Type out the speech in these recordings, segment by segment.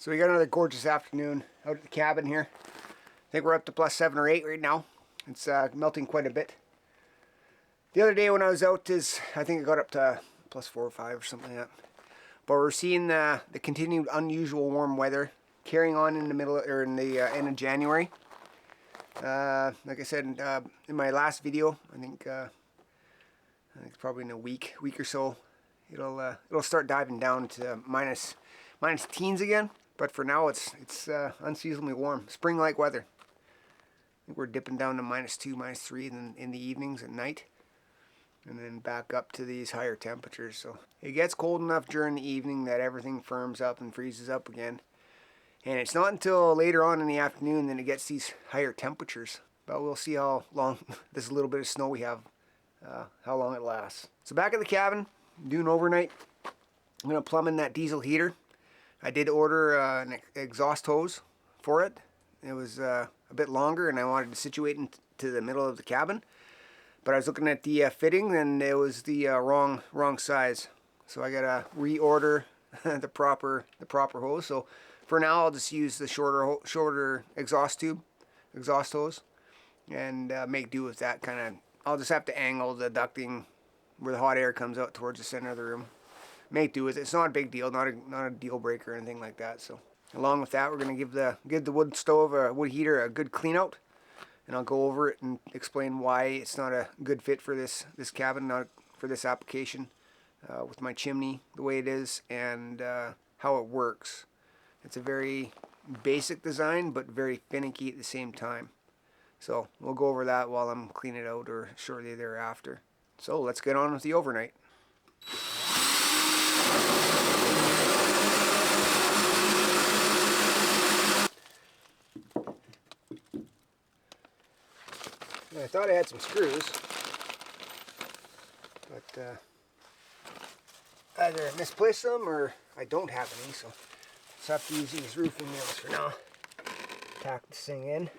So we got another gorgeous afternoon out at the cabin here. I think we're up to plus 7 or 8 right now. It's melting quite a bit. The other day when I was out I think it got up to plus 4 or 5 or something like that. But we're seeing the continued unusual warm weather carrying on in the middle or in the end of January. Like I said in my last video, I think it's probably in a week or so, it'll start diving down to minus teens again. But for now, it's unseasonably warm, spring-like weather. I think we're dipping down to -2, -3 in the evenings and night, and then back up to these higher temperatures. So it gets cold enough during the evening that everything firms up and freezes up again. And it's not until later on in the afternoon that it gets these higher temperatures. But we'll see how long this little bit of snow we have, how long it lasts. So back at the cabin, doing overnight. I'm going to plumb in that diesel heater. I did order an exhaust hose for it. It was a bit longer and I wanted to situate it into the middle of the cabin. But I was looking at the fitting and it was the wrong size. So I gotta reorder the proper hose. So for now I'll just use the shorter exhaust hose, and make do with that. I'll just have to angle the ducting where the hot air comes out towards the center of the room. Make do with it. It's not a big deal, not a deal breaker or anything like that. So along with that, we're going to give the wood heater a good clean out, and I'll go over it and explain why it's not a good fit for this cabin, not for this application, with my chimney the way it is, and how it works. It's a very basic design, but very finicky at the same time. So we'll go over that while I'm cleaning it out or shortly thereafter. So let's get on with the overnight. I thought I had some screws, but either I misplaced them or I don't have any, so just have to use these roofing nails for now. Pack this thing in.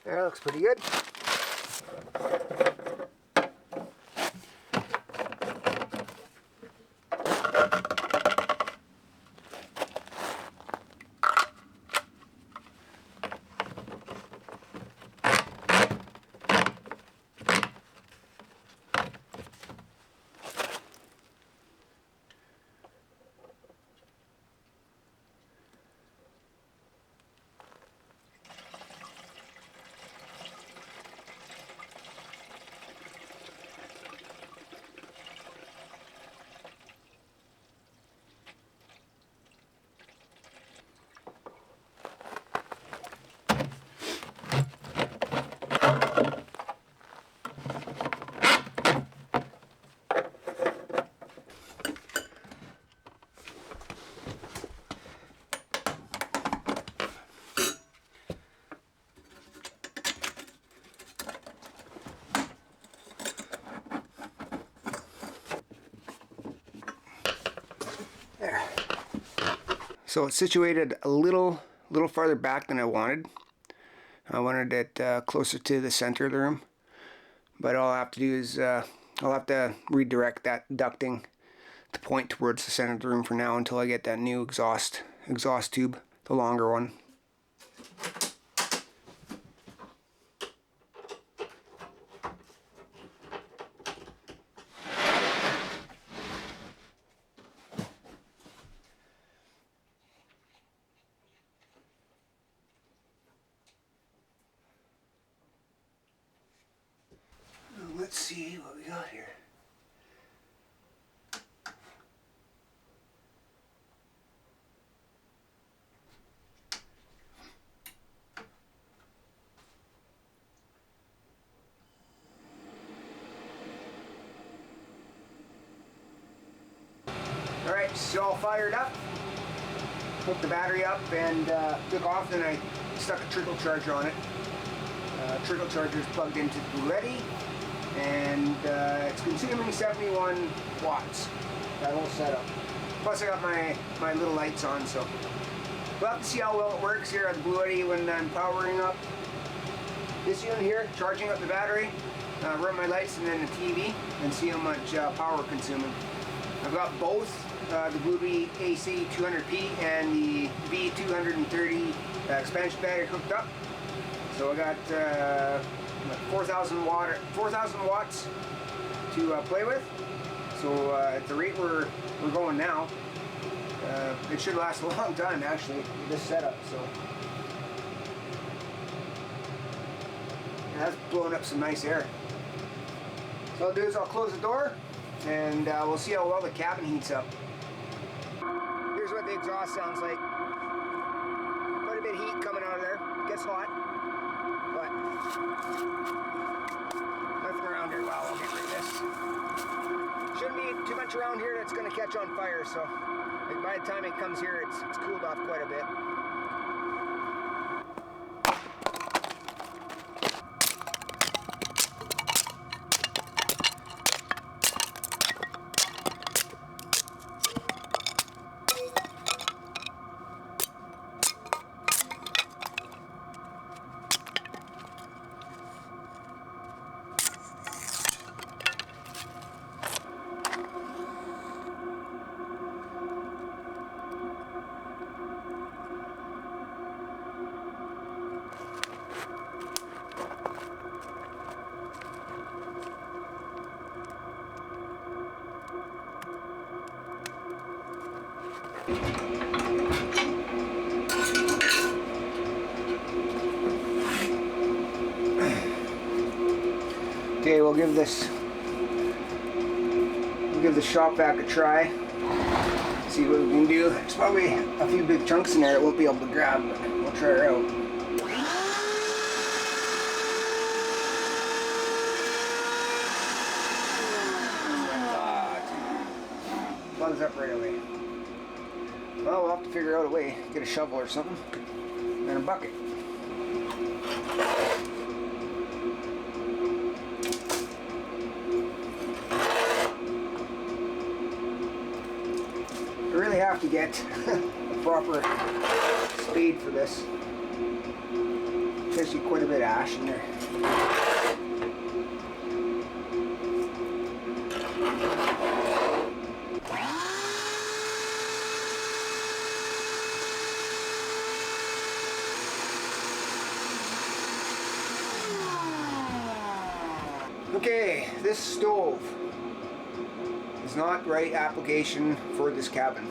That looks pretty good. There. So it's situated a little farther back than I wanted. I wanted it closer to the center of the room. But all I have to do is I'll have to redirect that ducting to point towards the center of the room for now until I get that new exhaust tube, the longer one. Let's see what we got here. Alright, it's all fired up. hooked the battery up and took off. Then I stuck a trickle charger on it. Trickle charger is plugged into the Bluetti, and it's consuming 71 watts. That whole setup. Plus I got my little lights on, so we'll have to see how well it works here at the Bluetti when I'm powering up this unit here, charging up the battery, run my lights and then the TV, and see how much power we're consuming. I've got both the Bluetti AC 200P and the V230 expansion battery hooked up. So I got 4,000 watts to play with. So at the rate we're going now, it should last a long time actually with this setup. So yeah, that's blowing up some nice air. So what I'll do is I'll close the door and we'll see how well the cabin heats up. Here's what the exhaust sounds like. Quite a bit of heat coming out of there. Gets hot, but nothing around here. Wow, I'll get rid of this. Shouldn't be too much around here that's going to catch on fire, so like by the time it comes here, it's cooled off quite a bit. Okay, we'll give the shop vac a try. See what we can do. There's probably a few big chunks in there it won't be able to grab, but we'll try her out. Plugs up right away. Well, we'll have to figure out a way. Get a shovel or something, and a bucket. I really have to get a proper spade for this. There's actually quite a bit of ash in there. Okay, this stove is not the right application for this cabin.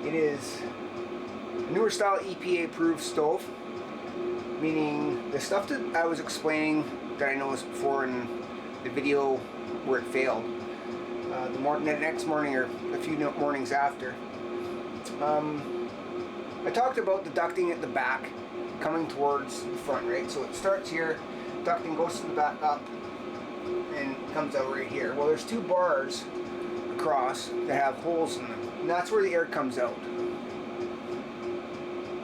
It is a newer style EPA approved stove, meaning the stuff that I was explaining that I noticed before in the video where it failed, the next morning or a few mornings after. I talked about the ducting at the back coming towards the front, right? So it starts here, ducting goes to the back up and comes out right here. Well, there's two bars across that have holes in them, and that's where the air comes out.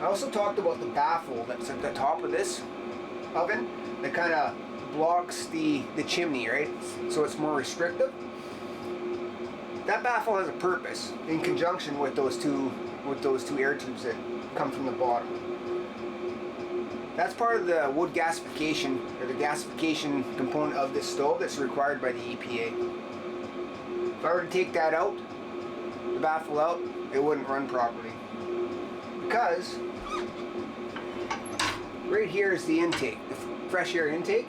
I also talked about the baffle that's at the top of this oven that kind of blocks the chimney, right? So it's more restrictive. That baffle has a purpose in conjunction with those two air tubes that come from the bottom. That's part of the wood gasification, or the gasification component of this stove that's required by the EPA. If I were to take that out, the baffle out, it wouldn't run properly. Because right here is the intake, the fresh air intake,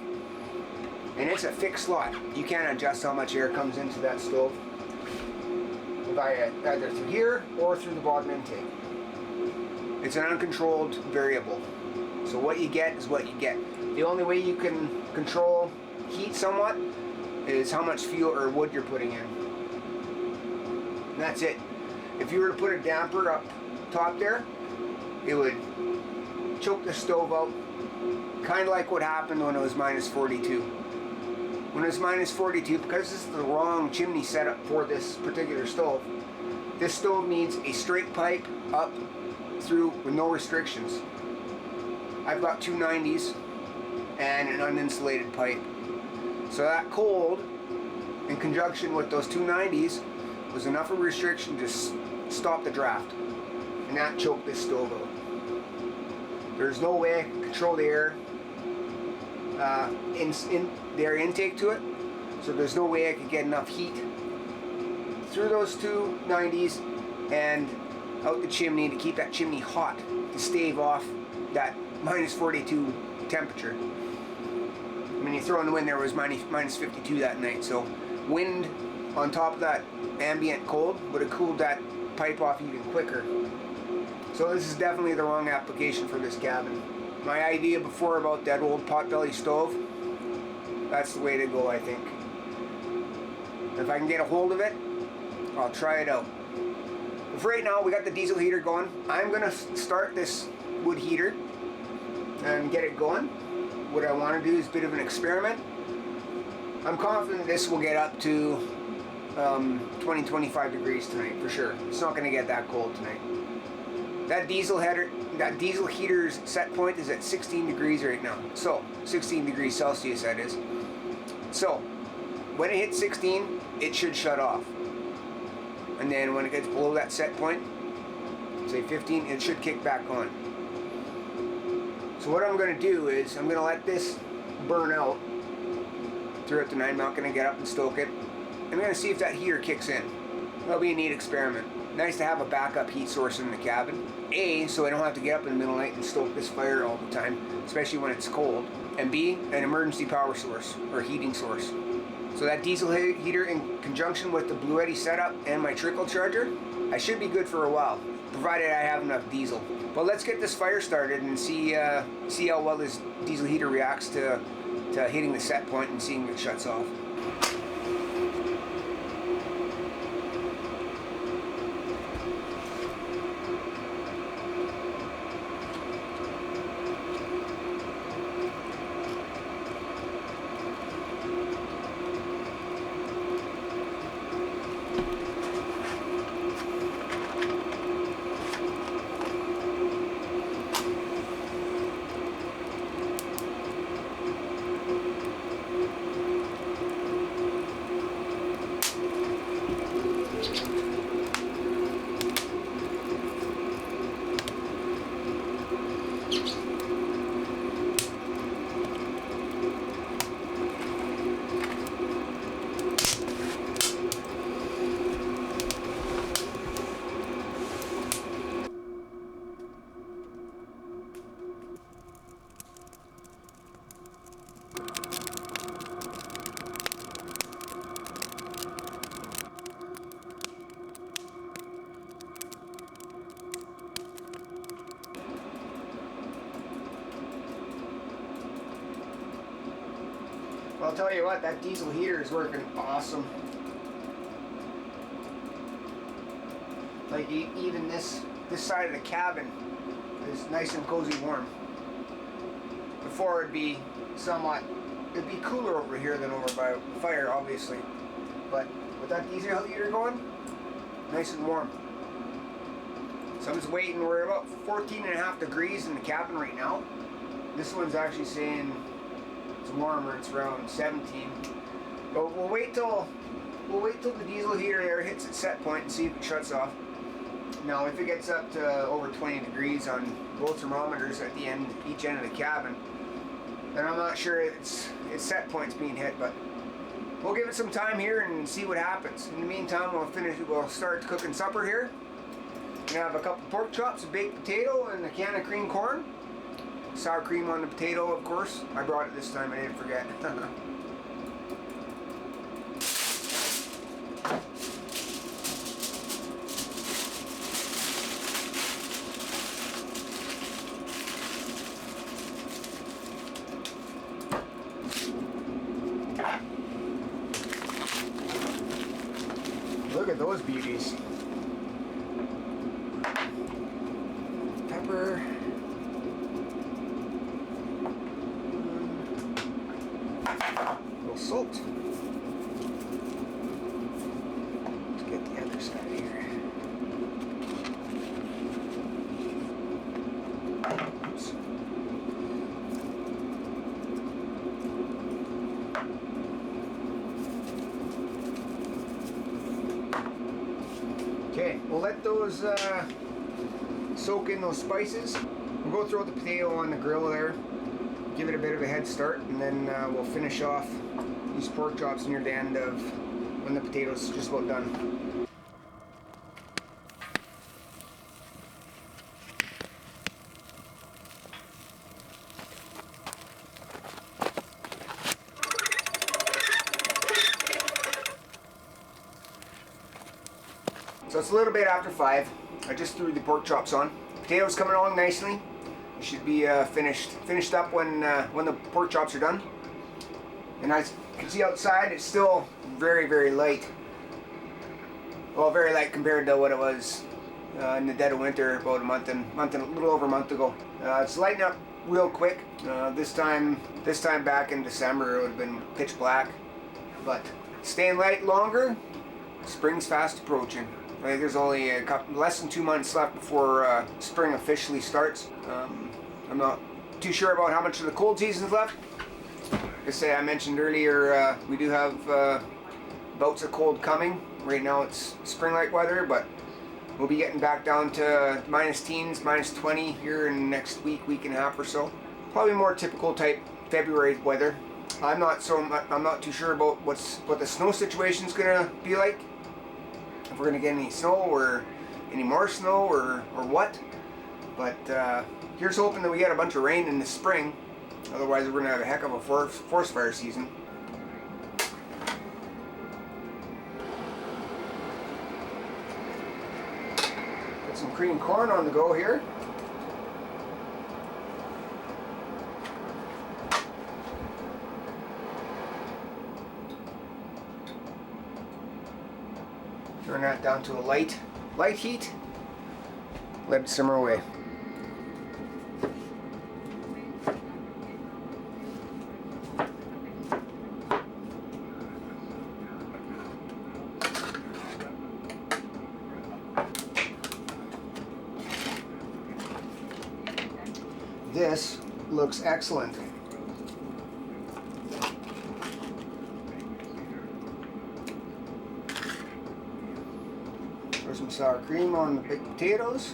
and it's a fixed slot. You can't adjust how much air comes into that stove either through here or through the bottom intake. It's an uncontrolled variable. So what you get is what you get. The only way you can control heat somewhat is how much fuel or wood you're putting in. And that's it. If you were to put a damper up top there, it would choke the stove out, kind of like what happened when it was minus 42. When it was minus 42, because this is the wrong chimney setup for this particular stove, This stove needs a straight pipe up through with no restrictions. I've got two 90s and an uninsulated pipe. So that cold, in conjunction with those two 90s, was enough of a restriction to stop the draft. And that choked this stove out. There's no way I can control the air, in the air intake to it. So there's no way I could get enough heat through those two 90s and out the chimney to keep that chimney hot, to stave off that minus 42 temperature. I mean, you throw in the wind, there was minus 52 that night, so wind on top of that ambient cold would have cooled that pipe off even quicker. So this is definitely the wrong application for this cabin. My idea before about that old potbelly stove, that's the way to go, I think. If I can get a hold of it, I'll try it out. But for right now, we got the diesel heater going. I'm gonna start this wood heater and get it going. What I want to do is a bit of an experiment. I'm confident this will get up to 20-25 degrees tonight for sure. It's not going to get that cold tonight. That diesel heater's set point is at 16 degrees right now. So 16 degrees Celsius, that is. So when it hits 16, it should shut off. And then when it gets below that set point, say 15, it should kick back on. So what I'm going to do is I'm going to let this burn out throughout the night. I'm not going to get up and stoke it. I'm going to see if that heater kicks in. That'll be a neat experiment. Nice to have a backup heat source in the cabin. A, so I don't have to get up in the middle of the night and stoke this fire all the time, especially when it's cold. And B, an emergency power source or heating source. So that diesel heater in conjunction with the Bluetti setup and my trickle charger, I should be good for a while, provided I have enough diesel. But let's get this fire started and see how well this diesel heater reacts to hitting the set point and seeing if it shuts off. Well, I'll tell you what, that diesel heater is working awesome. Like even this side of the cabin is nice and cozy warm. Before it'd be cooler over here than over by the fire, obviously. But with that diesel heater going, nice and warm. So I'm just waiting. We're about 14.5 degrees in the cabin right now. This one's actually saying it's warmer. It's around 17. But we'll wait till the diesel heater there hits its set point and see if it shuts off. Now, if it gets up to over 20 degrees on both thermometers at the end, each end of the cabin, then I'm not sure its set point's being hit. But we'll give it some time here and see what happens. In the meantime, we'll start cooking supper here. We're gonna have a couple pork chops, a baked potato, and a can of cream corn. Sour cream on the potato, of course. I brought it this time, I didn't forget. Look at those beauties. Pepper. Salt. Let's get the other side here. let those soak in those spices. We'll go throw the potato on the grill there, give it a bit of a head start, and then we'll finish off these pork chops near the end of when the potatoes just about done. So it's a little bit after 5. I just threw the pork chops on. Potatoes coming along nicely. It should be finished up when the pork chops are done. And as you can see outside, it's still very, very light. Well, very light compared to what it was in the dead of winter about a little over a month ago. It's lighting up real quick. This time back in December, it would have been pitch black. But staying light longer. Spring's fast approaching. I think there's only less than 2 months left before spring officially starts. I'm not too sure about how much of the cold season's left. I mentioned earlier, we do have bouts of cold coming. Right now it's spring-like weather, but we'll be getting back down to minus teens, minus 20 here in the next week and a half or so. Probably more typical type February weather. I'm not too sure about what the snow situation's gonna be like. If we're gonna get any snow or any more snow or what. But here's hoping that we get a bunch of rain in the spring. Otherwise, we're gonna have a heck of a forest fire season. Got some cream corn on the go here. Turn that down to a light heat. Let it simmer away. This looks excellent. Throw some sour cream on the baked potatoes.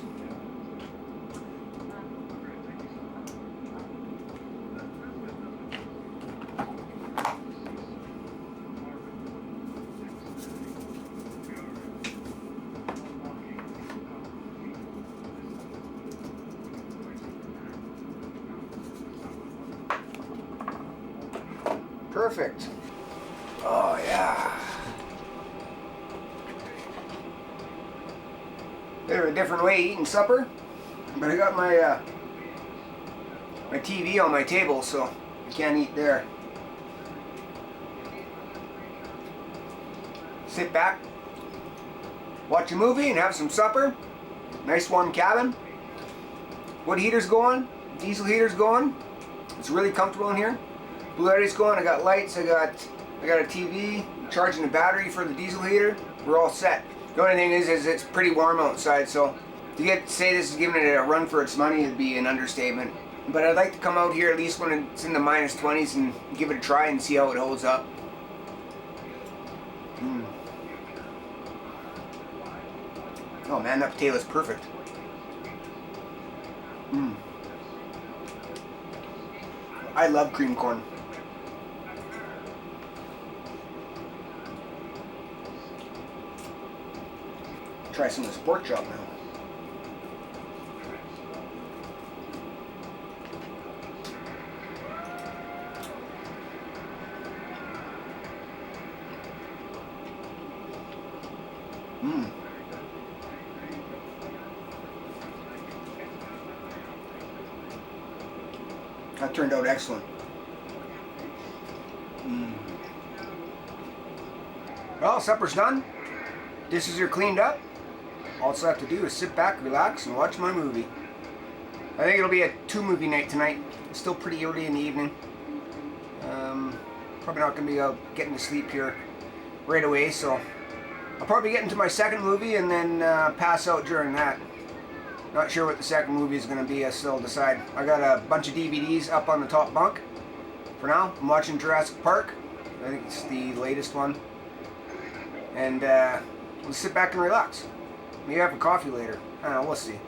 Perfect. Oh yeah. Bit of a different way of eating supper, but I got my my TV on my table, so I can't eat there. Sit back, watch a movie, and have some supper. Nice warm cabin. Wood heater's going, diesel heater's going. It's really comfortable in here. Bluetti's going. I got lights. I got a TV. Charging the battery for the diesel heater. We're all set. The only thing is it's pretty warm outside, so to say this is giving it a run for its money would be an understatement. But I'd like to come out here at least when it's in the minus 20s and give it a try and see how it holds up. Oh man, that potato is perfect. I love cream corn. Try some of this pork chop now. That turned out excellent. Well, supper's done. Dishes are cleaned up. All I have to do is sit back, relax, and watch my movie. I think it'll be a 2-movie night tonight. It's still pretty early in the evening. Probably not going to be getting to sleep here right away, so I'll probably get into my second movie and then pass out during that. Not sure what the second movie is going to be. I still decide. I got a bunch of DVDs up on the top bunk. For now, I'm watching Jurassic Park. I think it's the latest one. And we'll sit back and relax. maybe have a coffee later. I don't know, we'll see.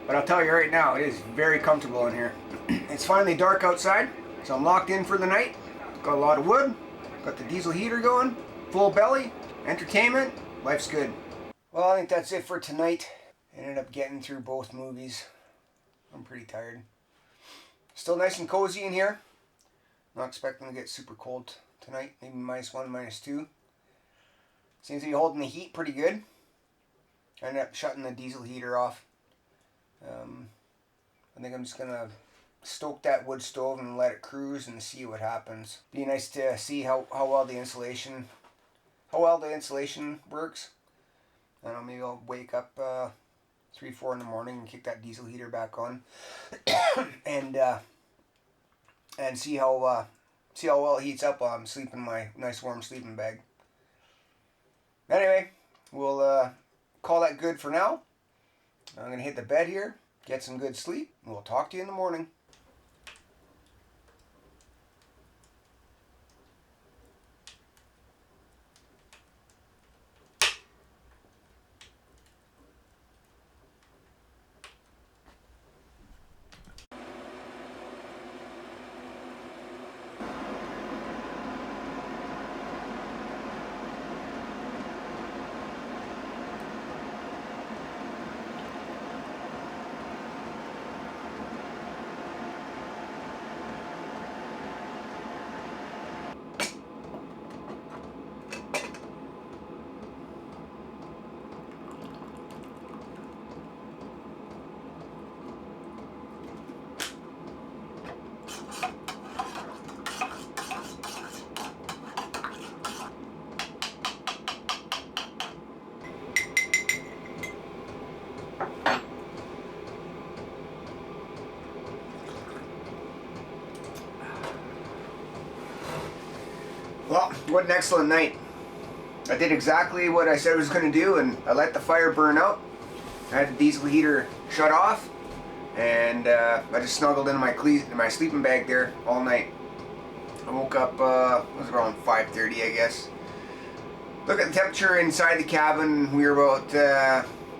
But I'll tell you right now, it is very comfortable in here. It's finally dark outside, so I'm locked in for the night. Got a lot of wood, got the diesel heater going, full belly, entertainment, life's good. Well, I think that's it for tonight. Ended up getting through both movies. I'm pretty tired. Still nice and cozy in here. Not expecting to get super cold tonight, maybe -1, -2. Seems to be holding the heat pretty good. I ended up shutting the diesel heater off. I think I'm just gonna stoke that wood stove and let it cruise and see what happens. Be nice to see how well the insulation works. I don't know, maybe I'll wake up 3, 4 in the morning and kick that diesel heater back on, and see how well it heats up while I'm sleeping in my nice warm sleeping bag. Anyway, we'll call that good for now. I'm gonna hit the bed here, get some good sleep, and we'll talk to you in the morning. Well, what an excellent night. I did exactly what I said I was going to do, and I let the fire burn out. I had the diesel heater shut off, and I just snuggled into my sleeping bag there all night. I woke up, it was around 5:30, I guess. Look at the temperature inside the cabin. We were about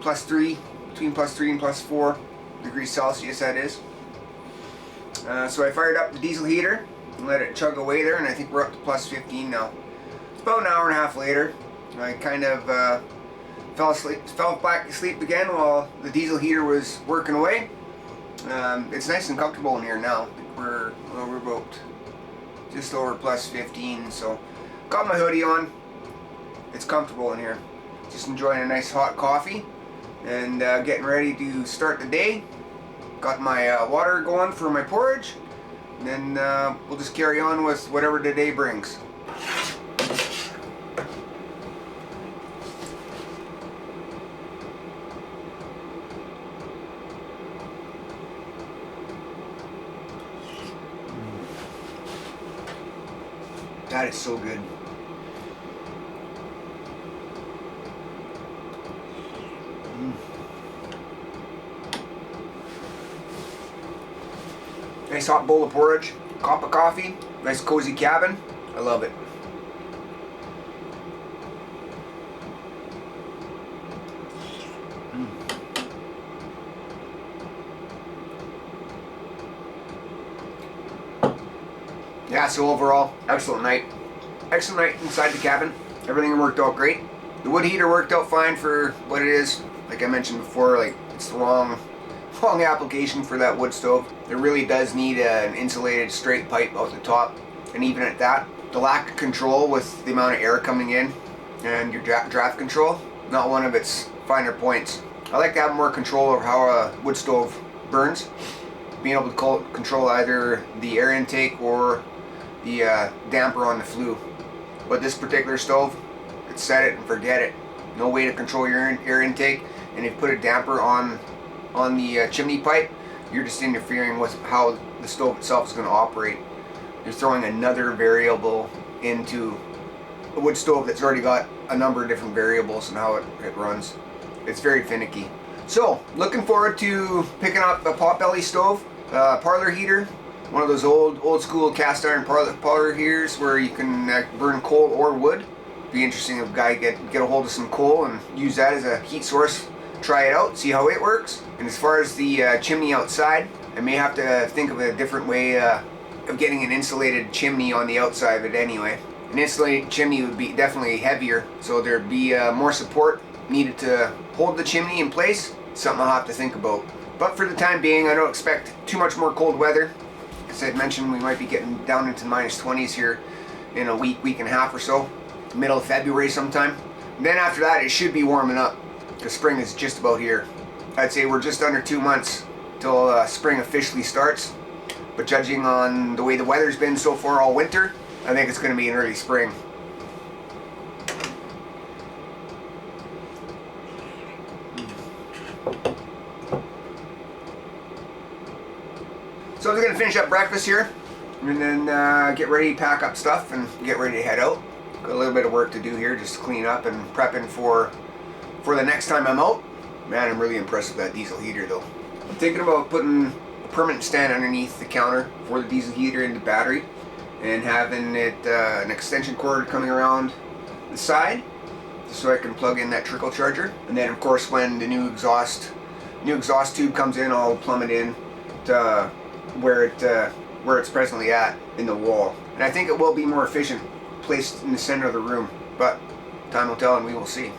+3, between +3 and +4 degrees Celsius, that is. So I fired up the diesel heater and let it chug away there, and I think we're up to +15 now. It's about an hour and a half later. I kind of fell back asleep again while the diesel heater was working away. It's nice and comfortable in here now. I think we're about just over +15, so got my hoodie on. It's comfortable in here. Just enjoying a nice hot coffee and getting ready to start the day. Got my water going for my porridge, and then we'll just carry on with whatever the day brings. That is so good. Nice hot bowl of porridge, cup of coffee, nice cozy cabin. I love it. Yeah, so overall, excellent night. Excellent night inside the cabin. Everything worked out great. The wood heater worked out fine for what it is. Like I mentioned before, like it's the wrong application for that wood stove. It really does need an insulated straight pipe out the top, and even at that, the lack of control with the amount of air coming in and your draft control, not one of its finer points. I like to have more control over how a wood stove burns, being able to control either the air intake or the damper on the flue. But this particular stove, it's set it and forget it. No way to control your air intake, and if you put a damper on the chimney pipe, you're just interfering with how the stove itself is going to operate. You're throwing another variable into a wood stove that's already got a number of different variables and how it runs. It's very finicky. So, looking forward to picking up a potbelly stove, parlor heater, one of those old school cast iron parlor heaters where you can burn coal or wood. Be interesting if a guy get a hold of some coal and use that as a heat source try it out, see how it works. And as far as the chimney outside, I may have to think of a different way of getting an insulated chimney on the outside of it anyway. An insulated chimney would be definitely heavier, so there'd be more support needed to hold the chimney in place. Something I'll have to think about. But for the time being, I don't expect too much more cold weather. As I mentioned, we might be getting down into -20s here in a week and a half or so. Middle of February sometime. And then after that, it should be warming up, because spring is just about here. I'd say we're just under 2 months till spring officially starts. But judging on the way the weather's been so far all winter, I think it's going to be an early spring. So I'm going to finish up breakfast here, and then get ready to pack up stuff and get ready to head out. Got a little bit of work to do here, just to clean up and prepping for the next time I'm out. Man, I'm really impressed with that diesel heater though. I'm thinking about putting a permanent stand underneath the counter for the diesel heater and the battery, and having it an extension cord coming around the side, so I can plug in that trickle charger. And then of course when the new exhaust tube comes in, I'll plumb it in to where it's presently at in the wall. And I think it will be more efficient placed in the center of the room, but time will tell and we will see.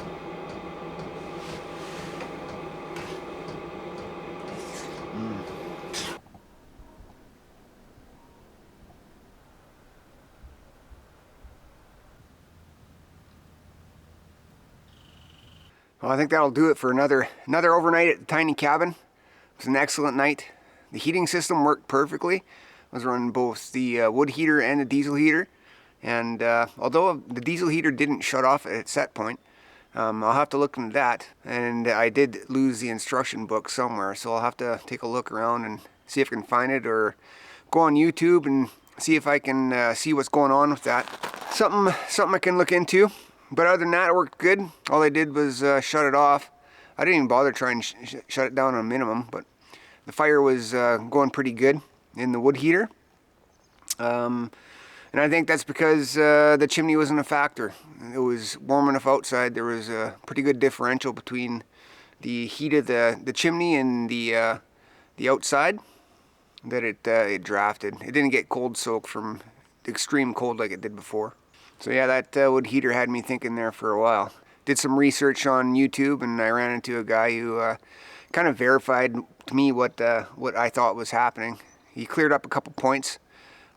Well, I think that'll do it for another overnight at the tiny cabin. It was an excellent night. The heating system worked perfectly. I was running both the wood heater and the diesel heater, and although the diesel heater didn't shut off at its set point, I'll have to look into that. And I did lose the instruction book somewhere, so I'll have to take a look around and see if I can find it, or go on YouTube and see if I can see what's going on with that. Something I can look into. But other than that, it worked good. All I did was shut it off. I didn't even bother trying to shut it down on a minimum, but the fire was going pretty good in the wood heater. And I think that's because the chimney wasn't a factor. It was warm enough outside. There was a pretty good differential between the heat of the chimney and the outside that it drafted. It didn't get cold soaked from extreme cold like it did before. So yeah, that wood heater had me thinking there for a while. Did some research on YouTube, and I ran into a guy who kind of verified to me what I thought was happening. He cleared up a couple points,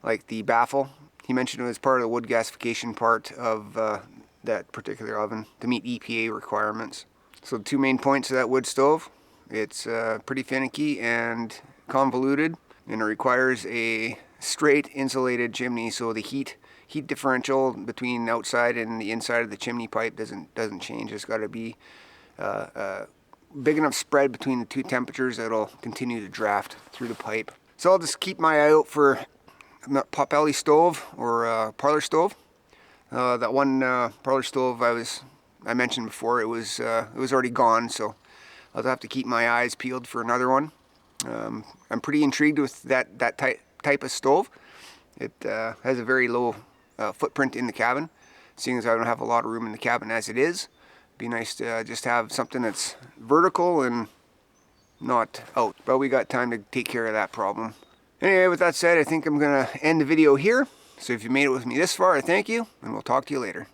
like the baffle. He mentioned it was part of the wood gasification part of that particular oven to meet EPA requirements. So the two main points of that wood stove, it's pretty finicky and convoluted, and it requires a straight insulated chimney, so the heat differential between outside and the inside of the chimney pipe doesn't change. It's got to be big enough spread between the two temperatures that it'll continue to draft through the pipe. So I'll just keep my eye out for potbelly stove or parlor stove. That one parlor stove I mentioned before, it was already gone, so I'll have to keep my eyes peeled for another one. I'm pretty intrigued with that type of stove. It has a very low footprint in the cabin, seeing as I don't have a lot of room in the cabin as it is. It'd be nice to just have something that's vertical and not out, but we got time to take care of that problem. Anyway, with that said, I think I'm gonna end the video here. So if you made it with me this far, I thank you, and we'll talk to you later.